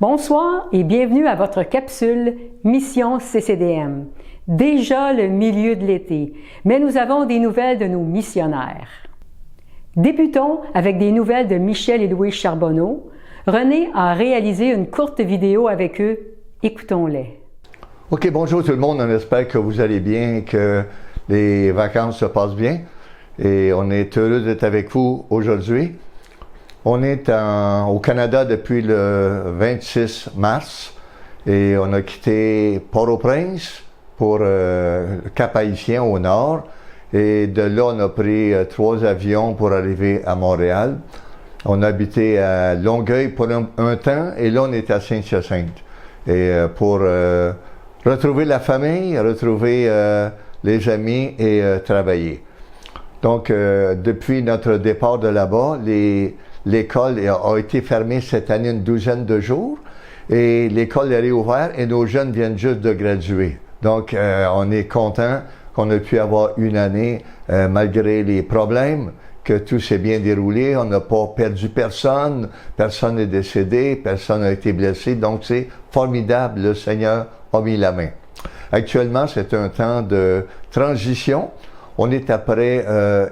Bonsoir et bienvenue à votre capsule Mission CCDM. Déjà le milieu de l'été, mais nous avons des nouvelles de nos missionnaires. Débutons avec des nouvelles de Michel et Louis Charbonneau. René a réalisé une courte vidéo avec eux. Écoutons-les. OK, bonjour tout le monde. On espère que vous allez bien, que les vacances se passent bien. Et on est heureux d'être avec vous aujourd'hui. On est au Canada depuis le 26 mars et on a quitté Port-au-Prince pour Cap-Haïtien au nord. Et de là, on a pris 3 avions pour arriver à Montréal. On a habité à Longueuil pour un temps et là, on est à Saint-Hyacinthe. Et pour retrouver la famille, retrouver les amis et travailler. Donc, depuis notre départ de là-bas, l'école a été fermée cette année une douzaine de jours et l'école est réouverte et nos jeunes viennent juste de graduer. Donc, on est content qu'on ait pu avoir une année malgré les problèmes, que tout s'est bien déroulé. On n'a pas perdu personne, personne n'est décédé, personne n'a été blessé. Donc, c'est formidable, le Seigneur a mis la main. Actuellement, c'est un temps de transition. On est après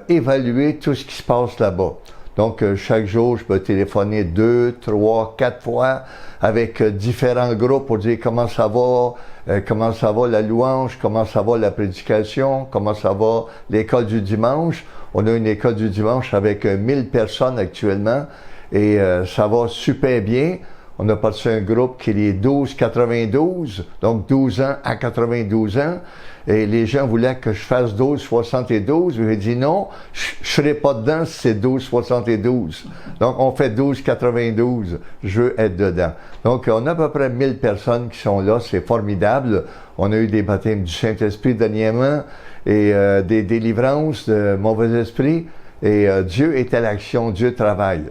évaluer tout ce qui se passe là-bas. Donc, chaque jour, je peux téléphoner 2, 3, 4 fois avec différents groupes pour dire comment ça va la louange, comment ça va la prédication, comment ça va l'école du dimanche. On a une école du dimanche avec 1000 personnes actuellement et ça va super bien. On a parti un groupe qui est 12-92, donc 12 ans à 92 ans. Et les gens voulaient que je fasse 12-72. J'ai dit non, je ne serai pas dedans si c'est 12-72. Donc, on fait 12-92. Je veux être dedans. Donc, on a à peu près 1000 personnes qui sont là. C'est formidable. On a eu des baptêmes du Saint-Esprit dernièrement et des délivrances de mauvais esprits. Et Dieu est à l'action, Dieu travaille.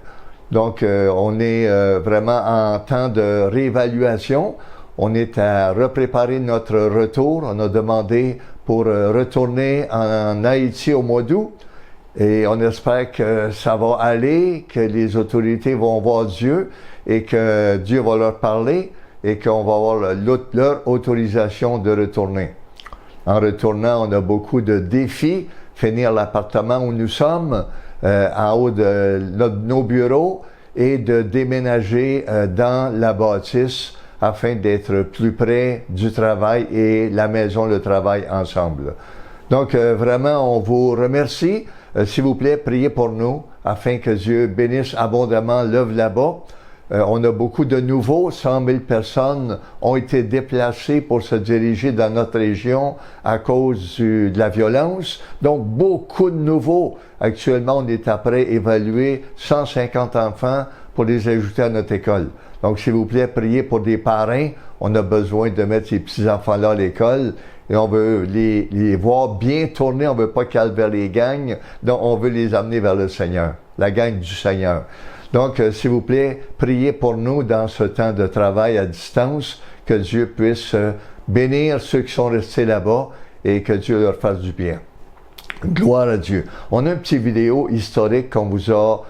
Donc, on est vraiment en temps de réévaluation. On est à repréparer notre retour. On a demandé pour retourner en Haïti au mois d'août. Et on espère que ça va aller, que les autorités vont voir Dieu et que Dieu va leur parler et qu'on va avoir leur autorisation de retourner. En retournant, on a beaucoup de défis. Finir l'appartement où nous sommes, en haut de nos bureaux et de déménager dans la bâtisse afin d'être plus près du travail et la maison, le travail ensemble. Donc, vraiment, on vous remercie. S'il vous plaît, priez pour nous afin que Dieu bénisse abondamment l'œuvre là-bas. On a beaucoup de nouveaux, 100 000 personnes ont été déplacées pour se diriger dans notre région à cause de la violence. Donc, beaucoup de nouveaux. Actuellement, on est après évaluer 150 enfants pour les ajouter à notre école. Donc, s'il vous plaît, priez pour des parrains. On a besoin de mettre ces petits-enfants-là à l'école et on veut les voir bien tourner. On veut pas qu'elles vers les gangs. Donc, on veut les amener vers le Seigneur, la gang du Seigneur. Donc, s'il vous plaît, priez pour nous dans ce temps de travail à distance, que Dieu puisse bénir ceux qui sont restés là-bas et que Dieu leur fasse du bien. Gloire à Dieu. On a une petite vidéo historique qu'on vous a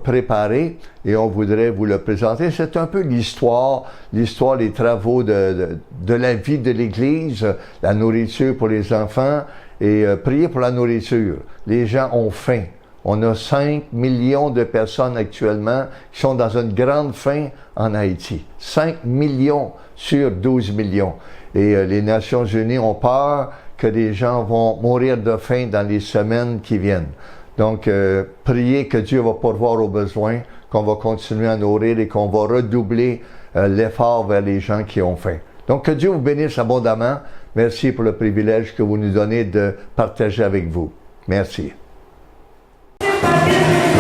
préparée et on voudrait vous le présenter. C'est un peu l'histoire, les travaux de la vie de l'Église, la nourriture pour les enfants et prier pour la nourriture. Les gens ont faim. On a 5 millions de personnes actuellement qui sont dans une grande faim en Haïti. 5 millions sur 12 millions. Et les Nations Unies ont peur que des gens vont mourir de faim dans les semaines qui viennent. Donc, priez que Dieu va pourvoir aux besoins, qu'on va continuer à nourrir et qu'on va redoubler l'effort vers les gens qui ont faim. Donc, que Dieu vous bénisse abondamment. Merci pour le privilège que vous nous donnez de partager avec vous. Merci. Yeah.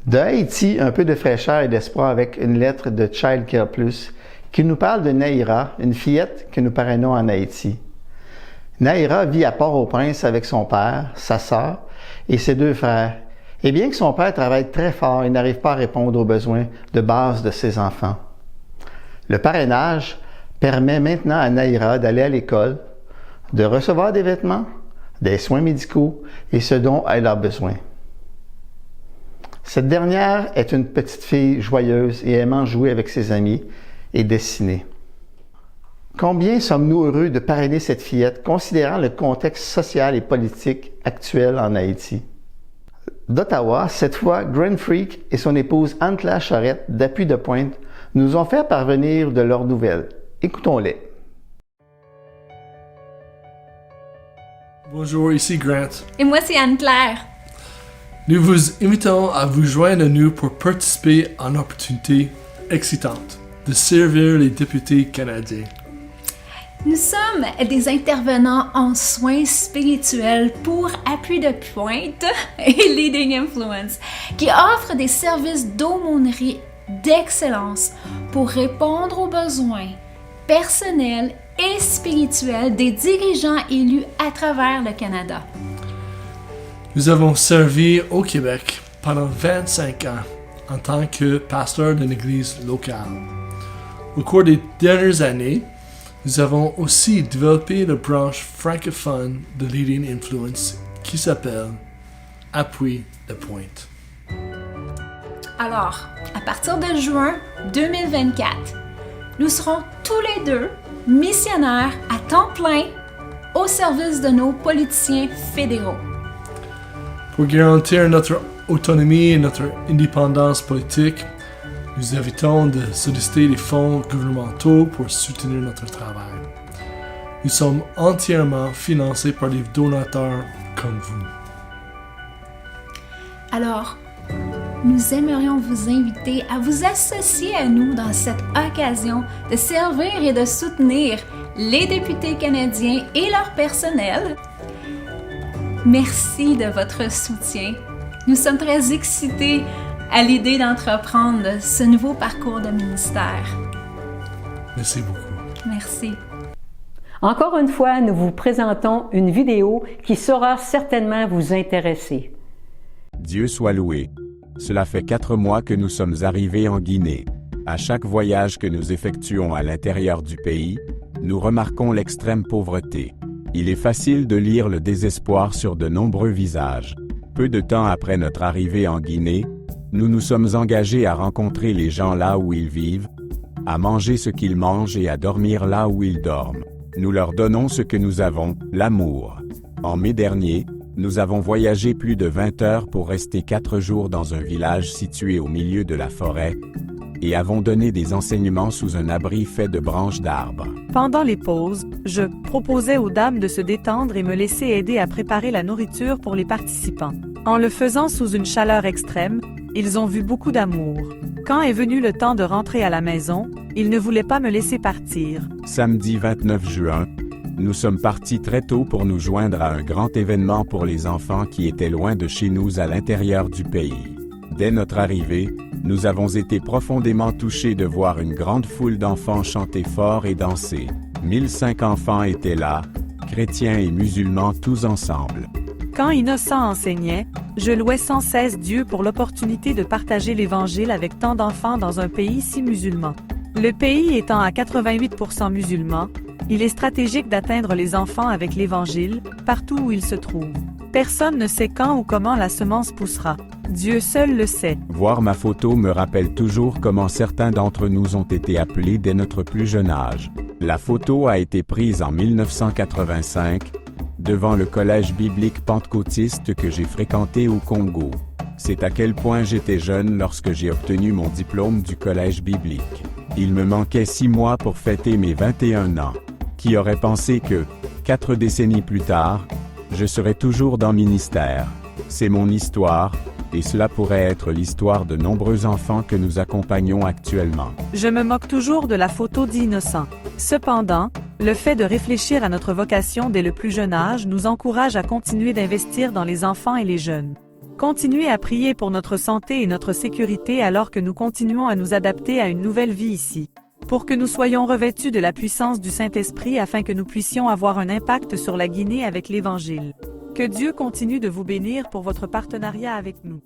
De Haïti, un peu de fraîcheur et d'espoir avec une lettre de Child Care Plus qui nous parle de Naïra, une fillette que nous parrainons en Haïti. Naïra vit à Port-au-Prince avec son père, sa sœur et ses 2 frères. Et bien que son père travaille très fort, il n'arrive pas à répondre aux besoins de base de ses enfants. Le parrainage permet maintenant à Naïra d'aller à l'école, de recevoir des vêtements, des soins médicaux et ce dont elle a besoin. Cette dernière est une petite fille joyeuse et aimant jouer avec ses amis et dessiner. Combien sommes-nous heureux de parrainer cette fillette, considérant le contexte social et politique actuel en Haïti? D'Ottawa, cette fois, Grand Freak et son épouse Anne-Claire Charette, d'Appui de Pointe, nous ont fait parvenir de leurs nouvelles. Écoutons-les. Bonjour, ici Grant. Et moi, c'est Anne-Claire. Nous vous invitons à vous joindre à nous pour participer à une opportunité excitante de servir les députés canadiens. Nous sommes des intervenants en soins spirituels pour Appui de Pointe et Leading Influence, qui offrent des services d'aumônerie d'excellence pour répondre aux besoins personnels et spirituels des dirigeants élus à travers le Canada. Nous avons servi au Québec pendant 25 ans en tant que pasteur d'une église locale. Au cours des dernières années, nous avons aussi développé la branche francophone de Leading Influence qui s'appelle Appui de Pointe. Alors, à partir de juin 2024, nous serons tous les 2 missionnaires à temps plein au service de nos politiciens fédéraux. Pour garantir notre autonomie et notre indépendance politique, nous évitons de solliciter les fonds gouvernementaux pour soutenir notre travail. Nous sommes entièrement financés par des donateurs comme vous. Alors, nous aimerions vous inviter à vous associer à nous dans cette occasion de servir et de soutenir les députés canadiens et leur personnel. Merci de votre soutien. Nous sommes très excités à l'idée d'entreprendre ce nouveau parcours de ministère. Merci beaucoup. Merci. Encore une fois, nous vous présentons une vidéo qui saura certainement vous intéresser. Dieu soit loué. Cela fait 4 mois que nous sommes arrivés en Guinée. À chaque voyage que nous effectuons à l'intérieur du pays, nous remarquons l'extrême pauvreté. Il est facile de lire le désespoir sur de nombreux visages. Peu de temps après notre arrivée en Guinée, nous nous sommes engagés à rencontrer les gens là où ils vivent, à manger ce qu'ils mangent et à dormir là où ils dorment. Nous leur donnons ce que nous avons, l'amour. En mai dernier, nous avons voyagé plus de 20 heures pour rester 4 jours dans un village situé au milieu de la forêt, et avons donné des enseignements sous un abri fait de branches d'arbres. Pendant les pauses, je proposais aux dames de se détendre et me laisser aider à préparer la nourriture pour les participants. En le faisant sous une chaleur extrême, ils ont vu beaucoup d'amour. Quand est venu le temps de rentrer à la maison, ils ne voulaient pas me laisser partir. Samedi 29 juin, nous sommes partis très tôt pour nous joindre à un grand événement pour les enfants qui étaient loin de chez nous à l'intérieur du pays. Dès notre arrivée, nous avons été profondément touchés de voir une grande foule d'enfants chanter fort et danser. 1005 enfants étaient là, chrétiens et musulmans tous ensemble. Quand Innocent enseignait, je louais sans cesse Dieu pour l'opportunité de partager l'Évangile avec tant d'enfants dans un pays si musulman. Le pays étant à 88% musulman, il est stratégique d'atteindre les enfants avec l'Évangile, partout où ils se trouvent. Personne ne sait quand ou comment la semence poussera. Dieu seul le sait. Voir ma photo me rappelle toujours comment certains d'entre nous ont été appelés dès notre plus jeune âge. La photo a été prise en 1985, devant le collège biblique pentecôtiste que j'ai fréquenté au Congo. C'est à quel point j'étais jeune lorsque j'ai obtenu mon diplôme du collège biblique. Il me manquait 6 mois pour fêter mes 21 ans. Qui aurait pensé que, 4 décennies plus tard, je serais toujours dans le ministère. C'est mon histoire, et cela pourrait être l'histoire de nombreux enfants que nous accompagnons actuellement. Je me moque toujours de la photo d'Innocent. Cependant, le fait de réfléchir à notre vocation dès le plus jeune âge nous encourage à continuer d'investir dans les enfants et les jeunes. Continuez à prier pour notre santé et notre sécurité alors que nous continuons à nous adapter à une nouvelle vie ici. Pour que nous soyons revêtus de la puissance du Saint-Esprit afin que nous puissions avoir un impact sur la Guinée avec l'Évangile. Que Dieu continue de vous bénir pour votre partenariat avec nous.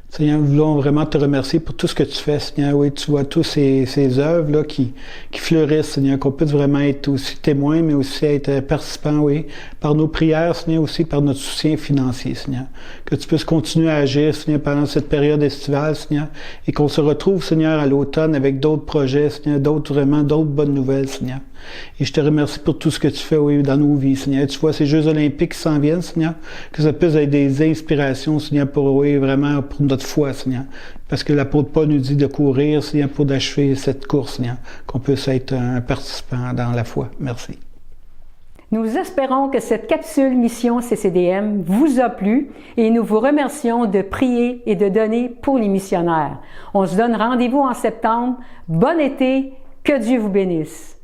Seigneur, nous voulons vraiment te remercier pour tout ce que tu fais, Seigneur. Oui, tu vois tous ces œuvres là qui fleurissent, Seigneur, qu'on puisse vraiment être aussi témoins, mais aussi être participants, oui, par nos prières, Seigneur, aussi par notre soutien financier, Seigneur. Que tu puisses continuer à agir, Seigneur, pendant cette période estivale, Seigneur, et qu'on se retrouve, Seigneur, à l'automne avec d'autres projets, Seigneur, d'autres bonnes nouvelles, Seigneur. Et je te remercie pour tout ce que tu fais, oui, dans nos vies, Seigneur. Tu vois ces Jeux olympiques qui s'en viennent, Seigneur, que ça puisse être des inspirations, Seigneur, pour, oui, vraiment, pour notre foi, Seigneur. Parce que l'apôtre Paul nous dit de courir, Seigneur, pour d'achever cette course, Seigneur. Qu'on puisse être un participant dans la foi. Merci. Nous espérons que cette capsule Mission CCDM vous a plu et nous vous remercions de prier et de donner pour les missionnaires. On se donne rendez-vous en septembre. Bon été, que Dieu vous bénisse.